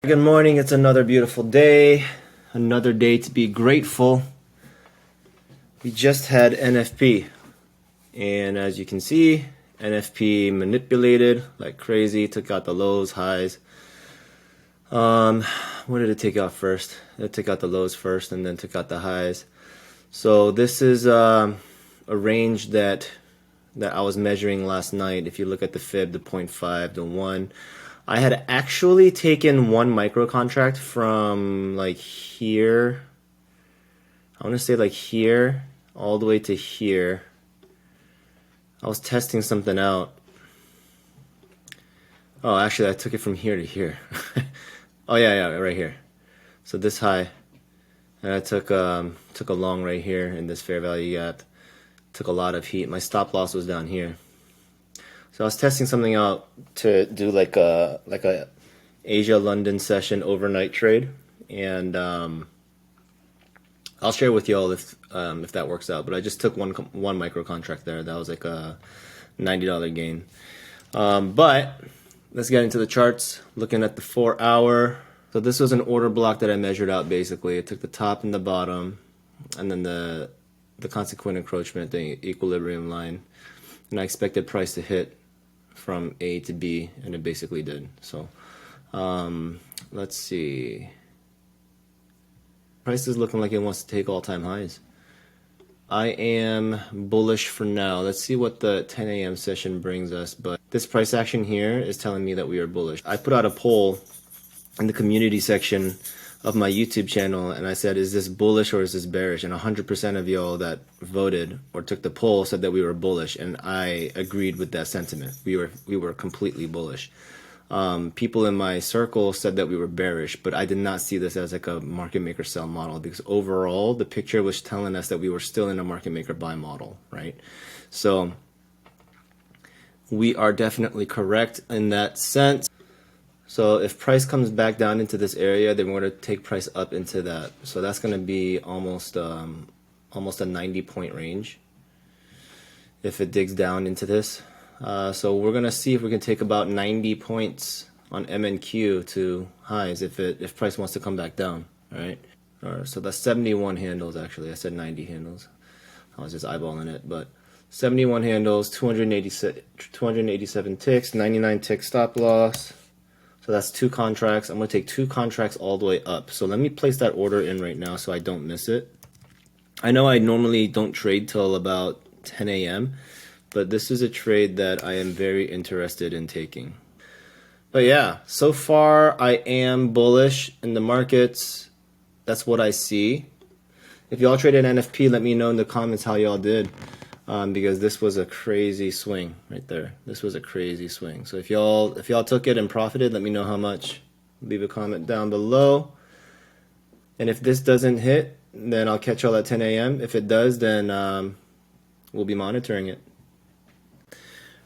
Good morning, it's another beautiful day, another day to be grateful. We just had NFP, and as you can see, NFP manipulated like crazy, took out the lows, highs. What did it take out first? It took out the lows first and then took out the highs. So this is a range that I was measuring last night. If you look at the fib, the 0.5, the 1, I had actually taken one micro contract from like here, I want to say like here, all the way to here. I was testing something out. Oh, actually I took it from here to here. Oh yeah, right here. So this high, and I took a long right here in this fair value gap. Took a lot of heat. My stop loss was down here. So I was testing something out to do like a Asia London session overnight trade, and I'll share with y'all if that works out. But I just took one micro contract there. That was like a $90 gain. But let's get into the charts. Looking at the 4-hour. So this was an order block that I measured out. Basically, it took the top and the bottom, and then the consequent encroachment, the equilibrium line, and I expected price to hit from A to B, and it basically did. So let's see. Price is looking like it wants to take all-time highs. I am bullish for now. Let's see what the 10 a.m. session brings us, but this price action here is telling me that we are bullish. I put out a poll in the community section of my YouTube channel, and I said, is this bullish or is this bearish? And 100% of y'all that voted or took the poll said that we were bullish, and I agreed with that sentiment. We were completely bullish. People in my circle said that we were bearish, but I did not see this as like a market maker sell model, because overall the picture was telling us that we were still in a market maker buy model, right? So we are definitely correct in that sense. So if price comes back down into this area, then we're going to take price up into that. So that's going to be almost a 90-point range if it digs down into this. So we're going to see if we can take about 90 points on MNQ to highs if price wants to come back down. All right. So that's 71 handles actually. I said 90 handles. I was just eyeballing it, but 71 handles, 287 ticks, 99 tick stop loss. So that's 2 contracts. I'm going to take 2 contracts all the way up. So let me place that order in right now so I don't miss it. I know I normally don't trade till about 10 a.m., but this is a trade that I am very interested in taking. But yeah, so far I am bullish in the markets. That's what I see. If y'all traded NFP, let me know in the comments how y'all did. Because this was a crazy swing right there. This was a crazy swing. So if y'all took it and profited, let me know how much. Leave a comment down below. And if this doesn't hit, then I'll catch y'all at 10 a.m. If it does, then we'll be monitoring it.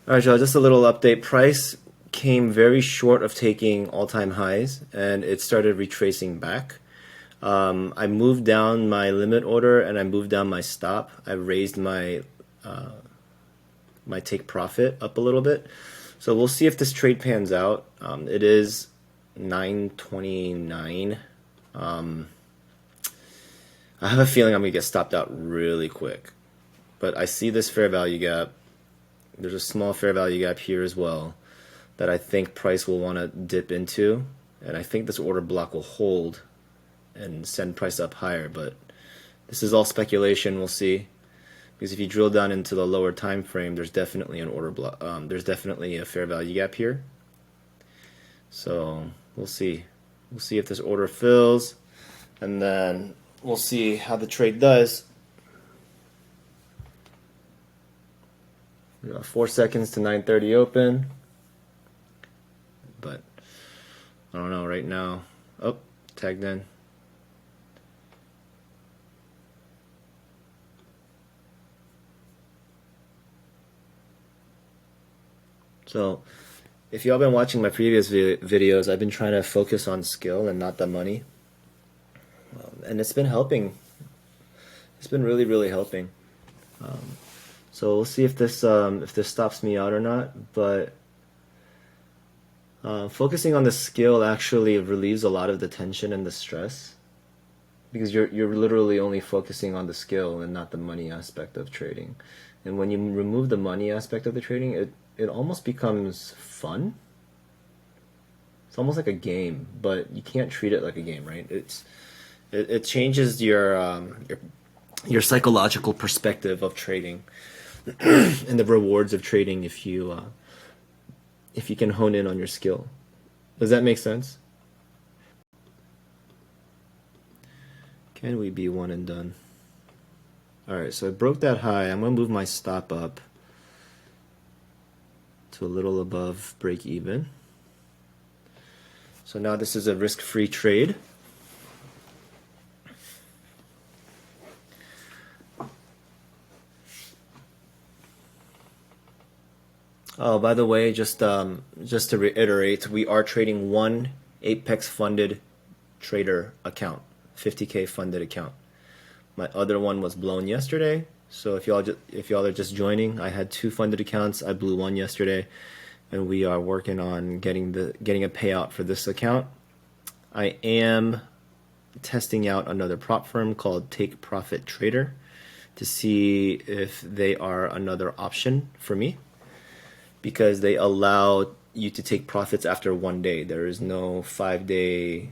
All right, y'all, just a little update. Price came very short of taking all-time highs, and it started retracing back. I moved down my limit order, and I moved down my stop. I raised my take profit up a little bit. So we'll see if this trade pans out. It is 9:29. I have a feeling I'm going to get stopped out really quick. But I see this fair value gap. There's a small fair value gap here as well that I think price will want to dip into. And I think this order block will hold and send price up higher. But this is all speculation. We'll see. Because if you drill down into the lower time frame, there's definitely an order block. There's definitely a fair value gap here. So we'll see. We'll see if this order fills, and then we'll see how the trade does. We got 4 seconds to 9:30 open, but I don't know right now. Oh, tagged in. So if y'all been watching my previous videos, I've been trying to focus on skill and not the money. And it's been helping. It's been really, really helping. So we'll see if this stops me out or not. But Focusing on the skill actually relieves a lot of the tension and the stress because you're literally only focusing on the skill and not the money aspect of trading. And when you remove the money aspect of the trading, it almost becomes fun. It's almost like a game, but you can't treat it like a game, right? It changes your psychological perspective of trading and the rewards of trading if you can hone in on your skill. Does that make sense? Can we be one and done? All right, so I broke that high. I'm going to move my stop up to a little above break even. So now this is a risk-free trade. Oh, by the way, just to reiterate, we are trading one Apex funded trader account, 50K funded account. My other one was blown yesterday. So if y'all are just joining, I had 2 funded accounts. I blew one yesterday, and we are working on getting a payout for this account. I am testing out another prop firm called Take Profit Trader to see if they are another option for me, because they allow you to take profits after 1 day. There is no 5-day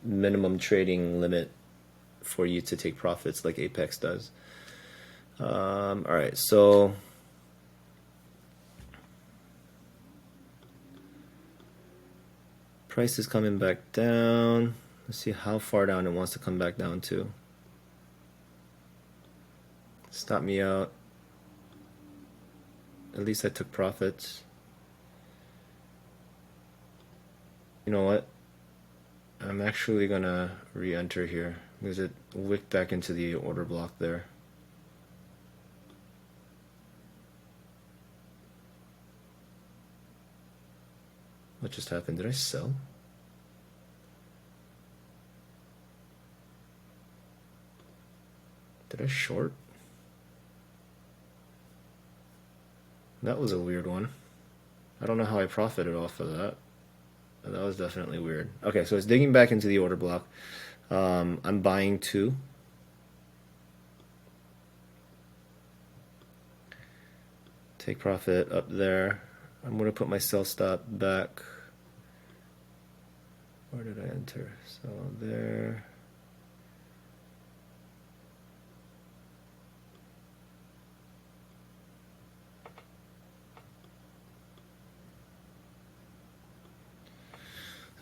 minimum trading limit for you to take profits like Apex does. All right, so price is coming back down. Let's see how far down it wants to come back down to. Stop me out. At least I took profits. You know what? I'm actually gonna re-enter here because it wicked back into the order block there. What just happened? Did I sell? Did I short? That was a weird one. I don't know how I profited off of that. That was definitely weird. Okay, so it's digging back into the order block. I'm buying 2. Take profit up there. I'm going to put my sell stop back. Where did I enter? So there.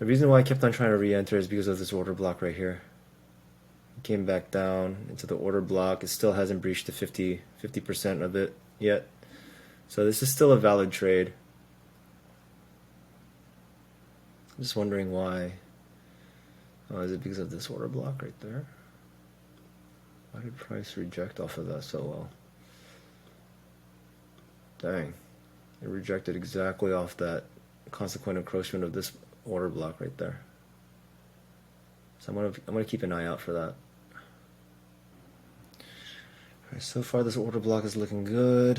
The reason why I kept on trying to re-enter is because of this order block right here. It came back down into the order block. It still hasn't breached the 50% of it yet. So this is still a valid trade. I'm just wondering why. Oh, is it because of this order block right there? Why did price reject off of that so well? Dang. It rejected exactly off that consequent encroachment of this order block right there. So I'm gonna keep an eye out for that. Alright, so far this order block is looking good.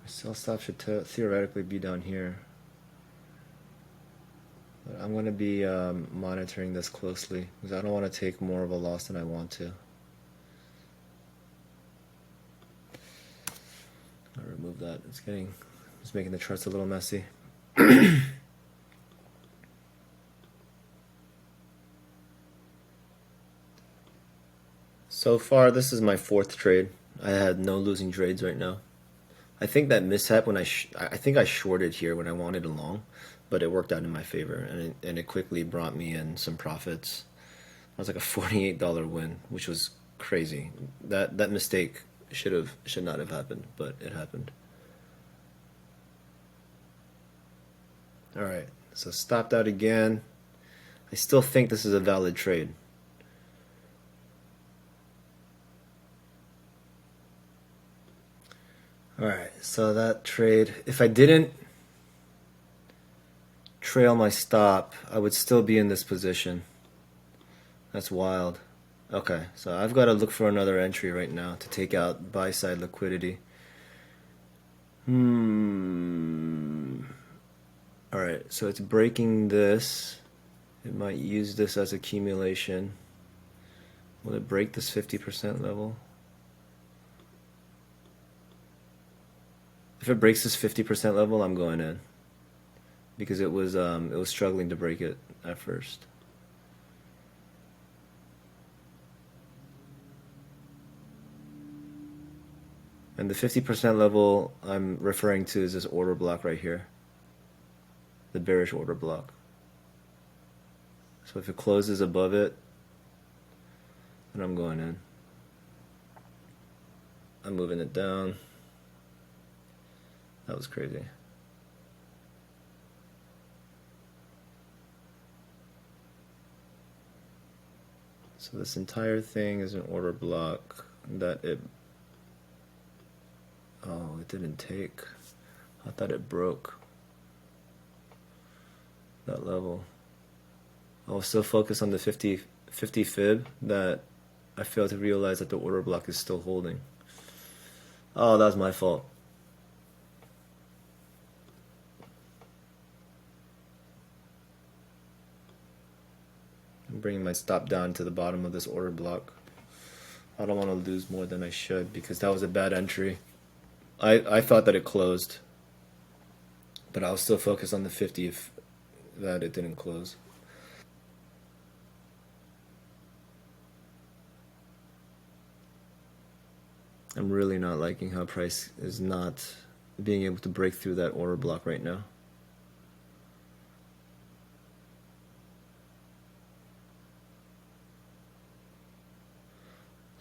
My sell stop should theoretically be down here. But I'm going to be monitoring this closely because I don't want to take more of a loss than I want to. I'll remove that. It's making the charts a little messy. So far, this is my 4th trade. I had no losing trades right now. I think that mishap when I think I shorted here when I wanted a long, but it worked out in my favor, and it quickly brought me in some profits. That was like a $48 win, which was crazy. That mistake should not have happened, but it happened. All right, so stopped out again. I still think this is a valid trade. Alright, so that trade, if I didn't trail my stop, I would still be in this position. That's wild. Okay, so I've got to look for another entry right now to take out buy side liquidity. All right, so it's breaking this. It might use this as accumulation. Will it break this 50% level? If it breaks this 50% level, I'm going in, because it was struggling to break it at first. And the 50% level I'm referring to is this order block right here, the bearish order block. So if it closes above it, then I'm going in. I'm moving it down. That was crazy. So this entire thing is an order block that it... Oh, it didn't take. I thought it broke that level. I was so focused on the 50 fib that I failed to realize that the order block is still holding. Oh, that was my fault. I'm bringing my stop down to the bottom of this order block. I don't want to lose more than I should, because that was a bad entry. I thought that it closed, but I was still focused on the 50 that it didn't close. I'm really not liking how price is not being able to break through that order block right now.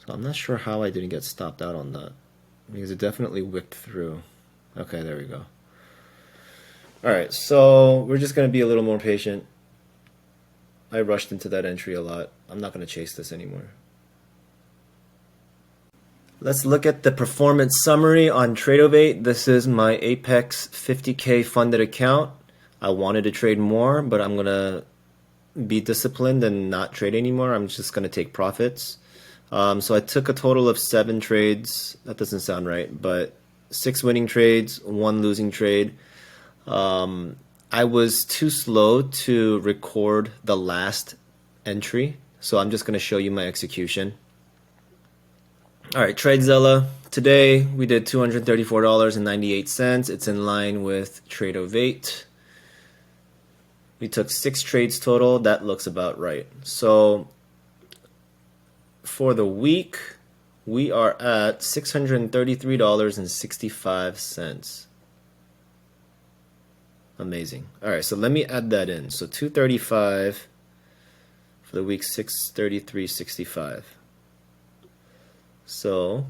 So I'm not sure how I didn't get stopped out on that, because it definitely whipped through. Okay, there we go. Alright, so we're just going to be a little more patient. I rushed into that entry a lot. I'm not going to chase this anymore. Let's look at the performance summary on Tradeovate. This is my Apex 50K funded account. I wanted to trade more, but I'm going to be disciplined and not trade anymore. I'm just going to take profits. So I took a total of 7 trades. That doesn't sound right, but 6 winning trades, 1 losing trade. I was too slow to record the last entry, so I'm just going to show you my execution. Alright, TradeZilla. Today we did $234.98. It's in line with Tradeovate. We took 6 trades total. That looks about right. So for the week, we are at $633.65. Amazing. Alright, so let me add that in. So 235 for the week, 633.65. So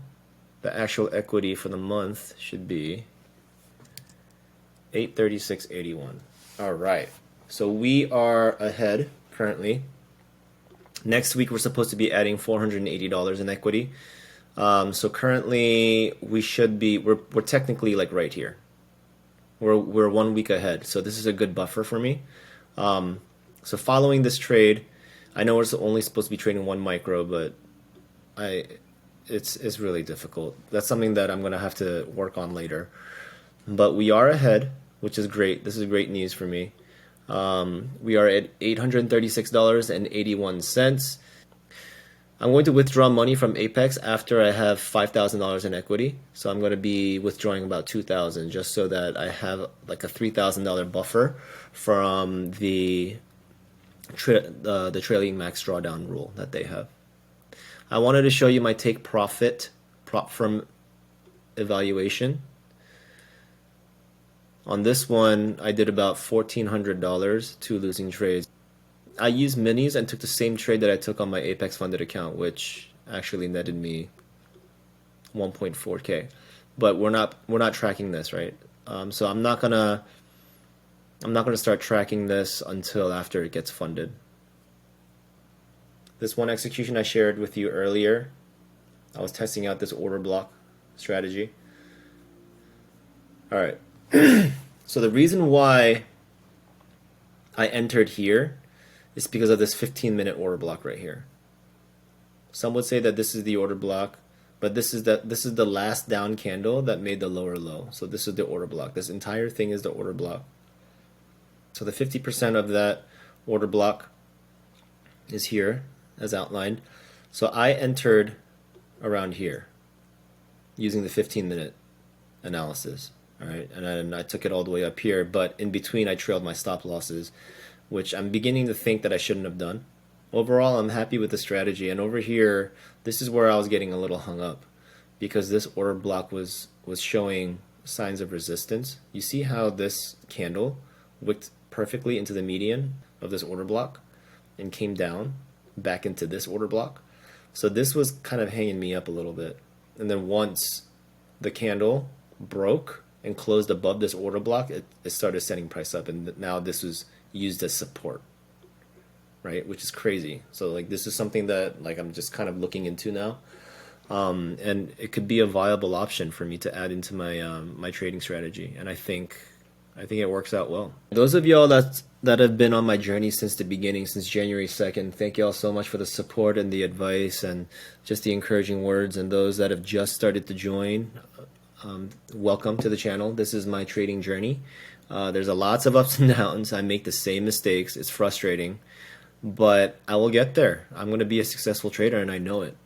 the actual equity for the month should be 836.81. All right, so we are ahead currently. Next week we're supposed to be adding $480 in equity. So currently we should be, we're technically like right here. We're 1 week ahead, so this is a good buffer for me. So following this trade, I know we're only supposed to be trading 1 micro, but it's really difficult. That's something that I'm going to have to work on later. But we are ahead, which is great. This is great news for me. We are at $836.81. I'm going to withdraw money from Apex after I have $5,000 in equity. So I'm going to be withdrawing about $2,000 just so that I have like a $3,000 buffer from the trailing max drawdown rule that they have. I wanted to show you my take profit prop firm evaluation. On this one, I did about $1,400, 2 losing trades. I used minis and took the same trade that I took on my Apex funded account, which actually netted me 1.4K. But we're not tracking this, right? So I'm not gonna start tracking this until after it gets funded. This one execution I shared with you earlier, I was testing out this order block strategy. All right. So the reason why I entered here is because of this 15-minute order block right here. Some would say that this is the order block. But this is the last down candle that made the lower low. So this is the order block. This entire thing is the order block. So the 50% of that order block is here as outlined. So I entered around here using the 15-minute analysis. All right, and then I took it all the way up here, but in between I trailed my stop losses, which I'm beginning to think that I shouldn't have done. Overall, I'm happy with the strategy, and over here, this is where I was getting a little hung up because this order block was showing signs of resistance. You see how this candle wicked perfectly into the median of this order block and came down back into this order block. So this was kind of hanging me up a little bit. And then once the candle broke and closed above this order block, it started setting price up, and now this was used as support. Right, which is crazy. So like this is something that like I'm just kind of looking into now, and it could be a viable option for me to add into my my trading strategy. And I think it works out well. Those of y'all that have been on my journey since the beginning, since January 2nd, thank y'all so much for the support and the advice and just the encouraging words. And those that have just started to join, welcome to the channel. This is my trading journey. There's lots of ups and downs. I make the same mistakes. It's frustrating. But I will get there. I'm going to be a successful trader, and I know it.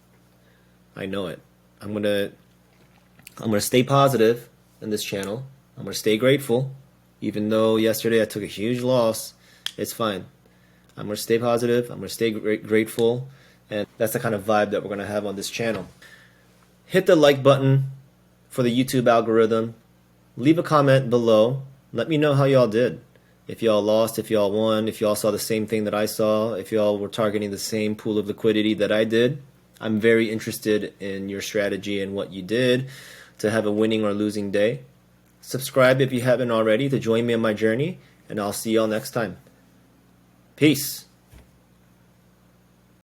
I know it. I'm going to stay positive in this channel. I'm going to stay grateful. Even though yesterday I took a huge loss, it's fine. I'm going to stay positive. I'm going to stay grateful. And that's the kind of vibe that we're going to have on this channel. Hit the like button for the YouTube algorithm. Leave a comment below. Let me know how y'all did. If y'all lost, if y'all won, if y'all saw the same thing that I saw, if y'all were targeting the same pool of liquidity that I did. I'm very interested in your strategy and what you did to have a winning or losing day. Subscribe if you haven't already to join me on my journey, and I'll see y'all next time. Peace.